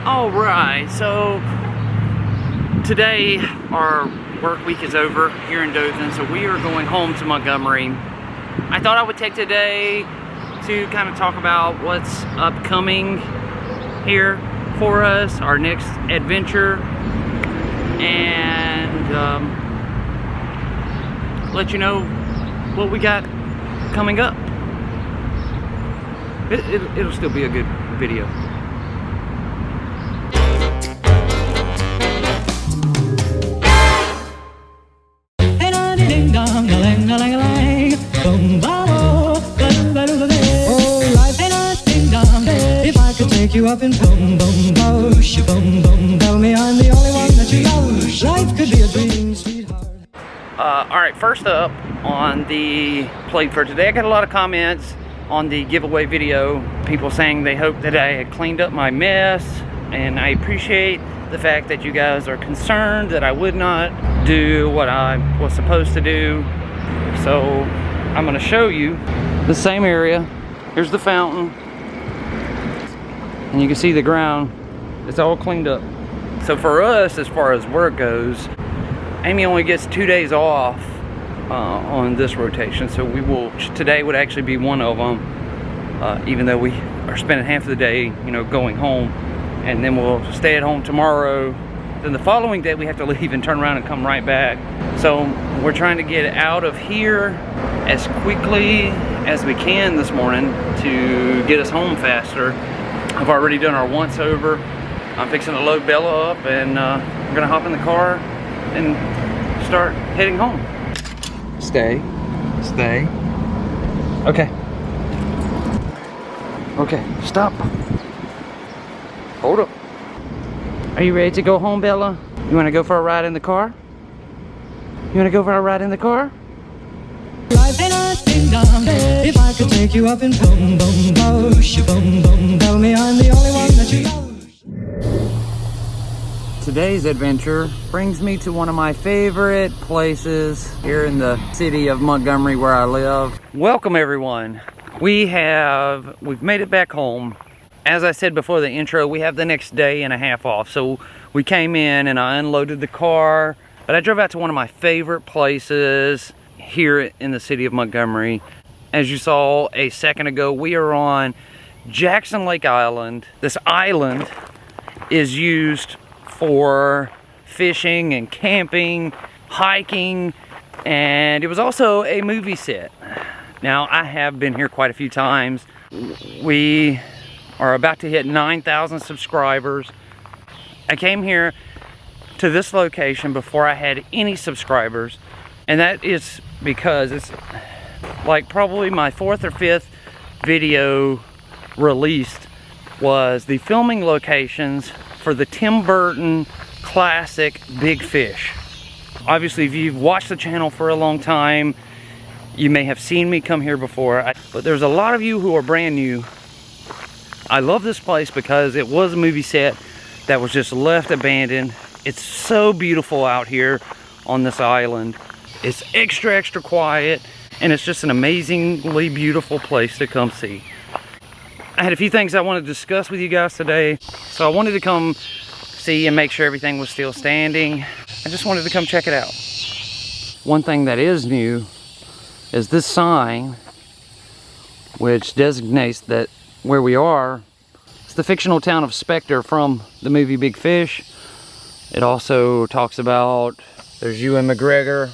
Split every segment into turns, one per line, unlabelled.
Alright, so today our work week is over here in Dothan, so we are going home to Montgomery. I thought I would take today to kind of talk about what's upcoming here for us, our next adventure, and let you know what we got coming up. It'll still be a good video.
Take you up in boom boom bosh, boom boom. Tell me I'm the only one that you love. Life could be a dream, sweetheart.
Alright, first up on the plate for today, I got a lot of comments on the giveaway video. People saying they hope that I had cleaned up my mess, and I appreciate the fact that you guys are concerned that I would not do what I was supposed to do. So I'm going to show you the same area. Here's the fountain. And you can see the ground, it's all cleaned up. So for us, as far as work goes, Amy only gets 2 days off on this rotation. So today would actually be one of them, even though we are spending half of the day, you know, going home. And then we'll stay at home tomorrow. Then the following day we have to leave and turn around and come right back. So we're trying to get out of here as quickly as we can this morning to get us home faster. I've already done our once over. I'm fixing to load Bella up, and we're gonna hop in the car and start heading home. Stay. Okay. Okay, stop. Hold up. Are you ready to go home, Bella? You wanna go for a ride in the car? You wanna go for a ride in the car?
If I could take you up in boom boom bosh, boom boom. Tell me I'm the only one that you love.
Today's adventure brings me to one of my favorite places here in the city of Montgomery where I live. Welcome everyone. We've made it back home. As I said before the intro, we have the next day and a half off. So we came in and I unloaded the car, but I drove out to one of my favorite places here in the city of Montgomery. As you saw a second ago, we are on Jackson Lake Island. This island is used for fishing and camping, hiking, and it was also a movie set. Now, I have been here quite a few times. We are about to hit 9,000 subscribers. I came here to this location before I had any subscribers, and that is because it's like probably my 4th or 5th video released was the filming locations for the Tim Burton classic Big Fish. Obviously, if you've watched the channel for a long time, you may have seen me come here before, but there's a lot of you who are brand new. I love this place because it was a movie set that was just left abandoned. It's so beautiful out here on this island. It's extra quiet, and it's just an amazingly beautiful place to come see. I had a few things I wanted to discuss with you guys today, so I wanted to come see and make sure everything was still standing. I just wanted to come check it out. One thing that is new is this sign, which designates that where we are. It's the fictional town of Spectre from the movie Big Fish. It also talks about there's Ewan McGregor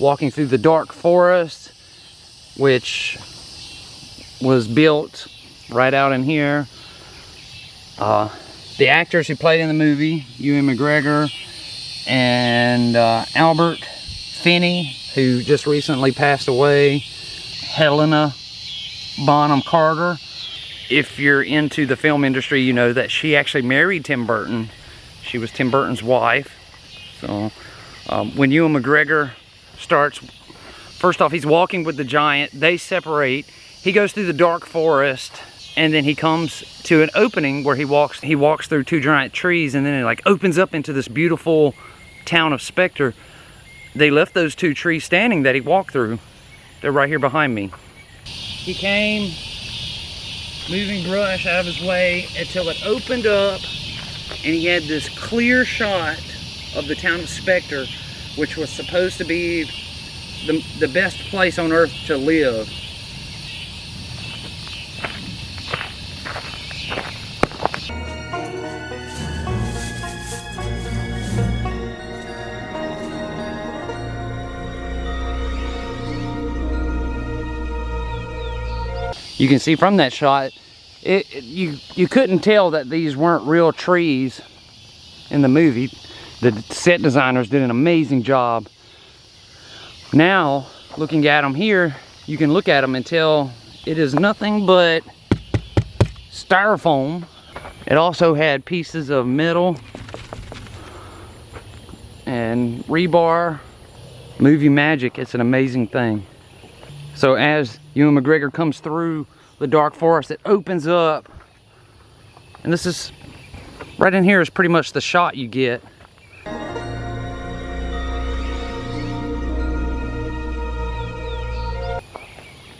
walking through the dark forest, which was built right out in here. The actors who played in the movie, Ewan McGregor and Albert Finney, who just recently passed away, Helena Bonham Carter. If you're into the film industry, you know that she actually married Tim Burton. She was Tim Burton's wife. So when Ewan McGregor starts, first off, he's walking with the giant. They separate. He goes through the dark forest, and then he comes to an opening where he walks through 2 giant trees, and then it like opens up into this beautiful town of Spectre. They left those 2 trees standing that he walked through. They're right here behind me. He came moving brush out of his way until it opened up and he had this clear shot of the town of Spectre, which was supposed to be the best place on earth to live. You can see from that shot, you couldn't tell that these weren't real trees in the movie. The set designers did an amazing job. Now, looking at them here, you can look at them and tell it is nothing but styrofoam. It also had pieces of metal and rebar. Movie magic, it's an amazing thing. So as Ewan McGregor comes through the dark forest, it opens up. And this is, right in here is pretty much the shot you get.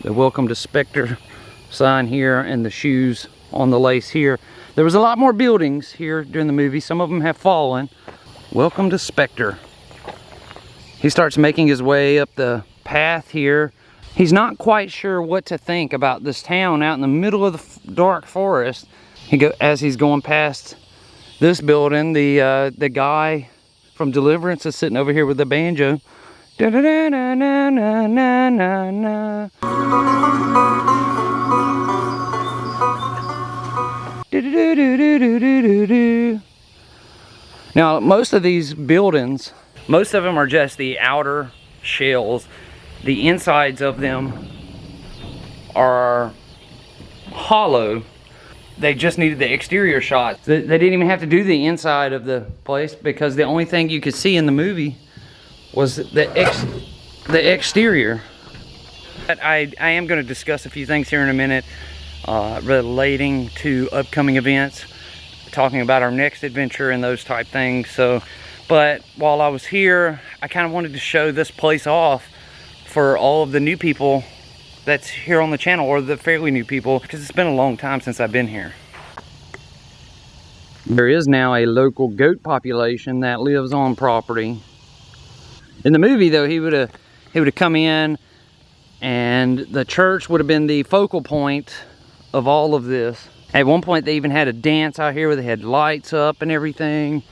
The welcome to Spectre sign here and the shoes on the lace here. There was a lot more buildings here during the movie. Some of them have fallen. Welcome to Spectre. He starts making his way up the path here. He's not quite sure what to think about this town out in the middle of the dark forest. As he's going past this building, the guy from Deliverance is sitting over here with the banjo. Da da da na na na na na. Do do do do do do do. Now, most of these buildings, most of them are just the outer shells. The insides of them are hollow. They just needed the exterior shots. They didn't even have to do the inside of the place because the only thing you could see in the movie was the exterior. But I am going to discuss a few things here in a minute relating to upcoming events, talking about our next adventure and those type things. But while I was here, I kind of wanted to show this place off for all of the new people that's here on the channel, or the fairly new people, because it's been a long time since I've been here. There is now a local goat population that lives on property. In the movie though, he would have come in and the church would have been the focal point of all of this. At one point they even had a dance out here where they had lights up and everything.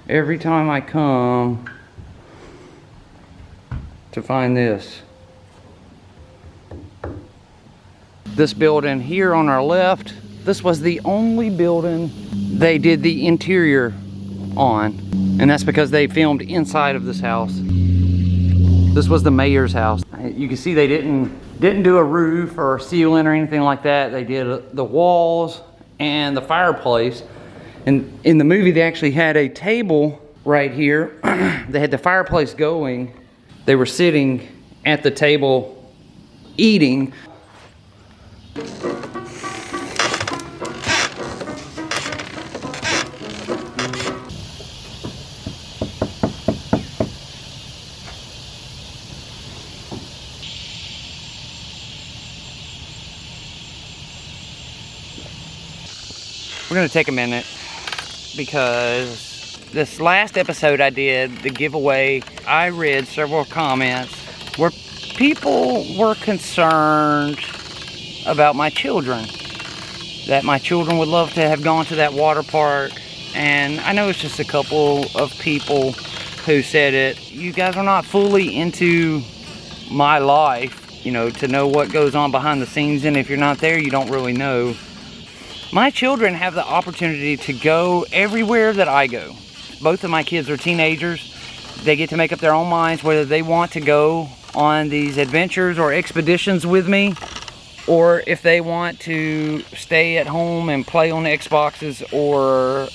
Every time I come to find this building here on our left, this was the only building they did the interior on, and that's because they filmed inside of this house. This was the mayor's house. You can see they didn't do a roof or ceiling or anything like that. They did the walls and the fireplace. And in the movie, they actually had a table right here. They had the fireplace going. They were sitting at the table eating. We're gonna take a minute because this last episode I did, the giveaway, I read several comments where people were concerned about my children, that my children would love to have gone to that water park. And I know it's just a couple of people who said it. You guys are not fully into my life, you know, to know what goes on behind the scenes, and if you're not there, you don't really know. My children have the opportunity to go everywhere that I go. Both of my kids are teenagers. They get to make up their own minds whether they want to go on these adventures or expeditions with me, or if they want to stay at home and play on the Xboxes or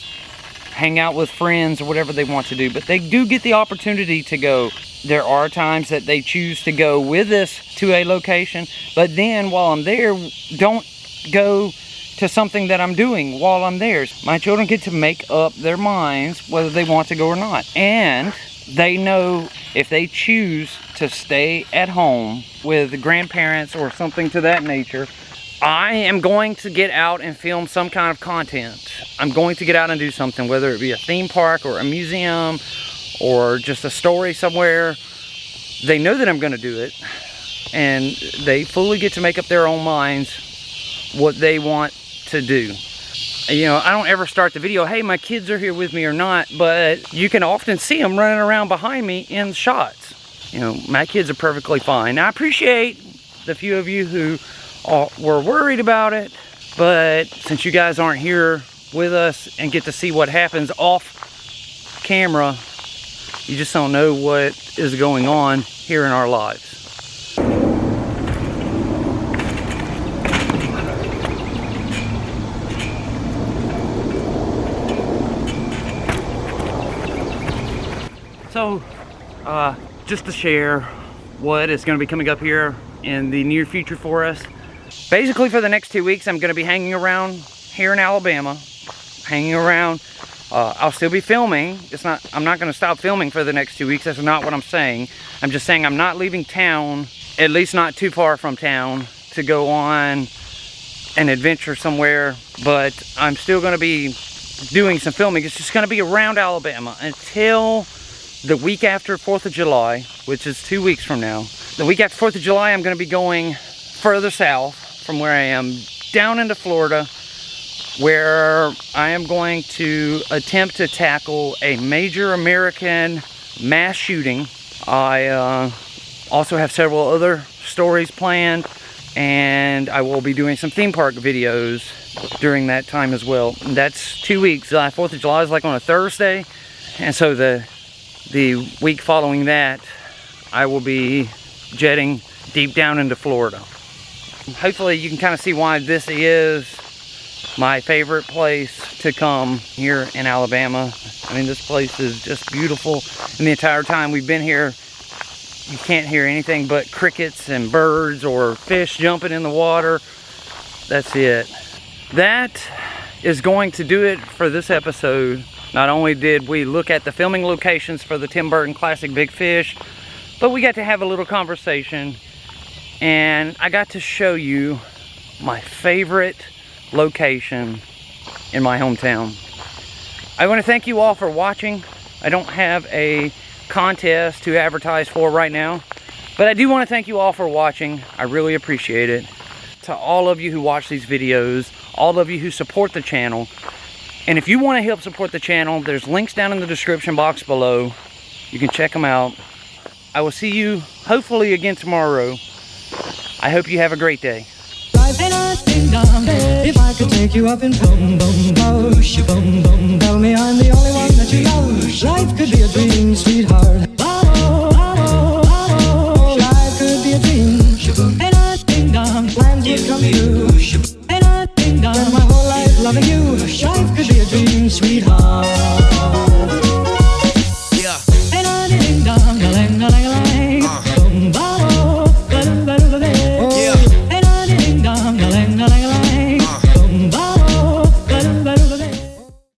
hang out with friends or whatever they want to do. But they do get the opportunity to go. There are times that they choose to go with us to a location, but then while I'm there, don't go to something that I'm doing while I'm there. My children get to make up their minds whether they want to go or not. And they know if they choose to stay at home with grandparents or something to that nature, I am going to get out and film some kind of content. I'm going to get out and do something, whether it be a theme park or a museum or just a story somewhere. They know that I'm going to do it, and they fully get to make up their own minds what they want to do. You know, I don't ever start the video, hey, my kids are here with me or not, but you can often see them running around behind me in shots. You know, my kids are perfectly fine. Now, I appreciate the few of you who were worried about it, but since you guys aren't here with us and get to see what happens off camera, you just don't know what is going on here in our lives. So, just to share what is going to be coming up here in the near future for us. Basically, for the next 2 weeks, I'm going to be hanging around here in Alabama. Hanging around. I'll still be filming. I'm not going to stop filming for the next 2 weeks. That's not what I'm saying. I'm just saying I'm not leaving town, at least not too far from town, to go on an adventure somewhere. But I'm still going to be doing some filming. It's just going to be around Alabama until the week after 4th of July, which is 2 weeks from now. The week after 4th of July, I'm going to be going further south from where I am, down into Florida, where I am going to attempt to tackle a major American mass shooting. I also have several other stories planned, and I will be doing some theme park videos during that time as well. And that's 2 weeks. 4th of July is like on a Thursday, and so the week following that, I will be jetting deep down into Florida. Hopefully you can kind of see why this is my favorite place to come here in Alabama. I mean, this place is just beautiful. And the entire time we've been here, you can't hear anything but crickets and birds or fish jumping in the water. That's it. That is going to do it for this episode. Not only did we look at the filming locations for the Tim Burton classic Big Fish, but we got to have a little conversation, and I got to show you my favorite location in my hometown. I want to thank you all for watching. I don't have a contest to advertise for right now, but I do want to thank you all for watching. I really appreciate it. To all of you who watch these videos, all of you who support the channel, and if you want to help support the channel, there's links down in the description box below. You can check them out. I will see you hopefully again tomorrow. I hope you have a great day.
Life ain't a ding-dong. If I could take you up and boom, boom, boom, boom, tell me I'm the only one that you love. Life could be a dream, sweetheart.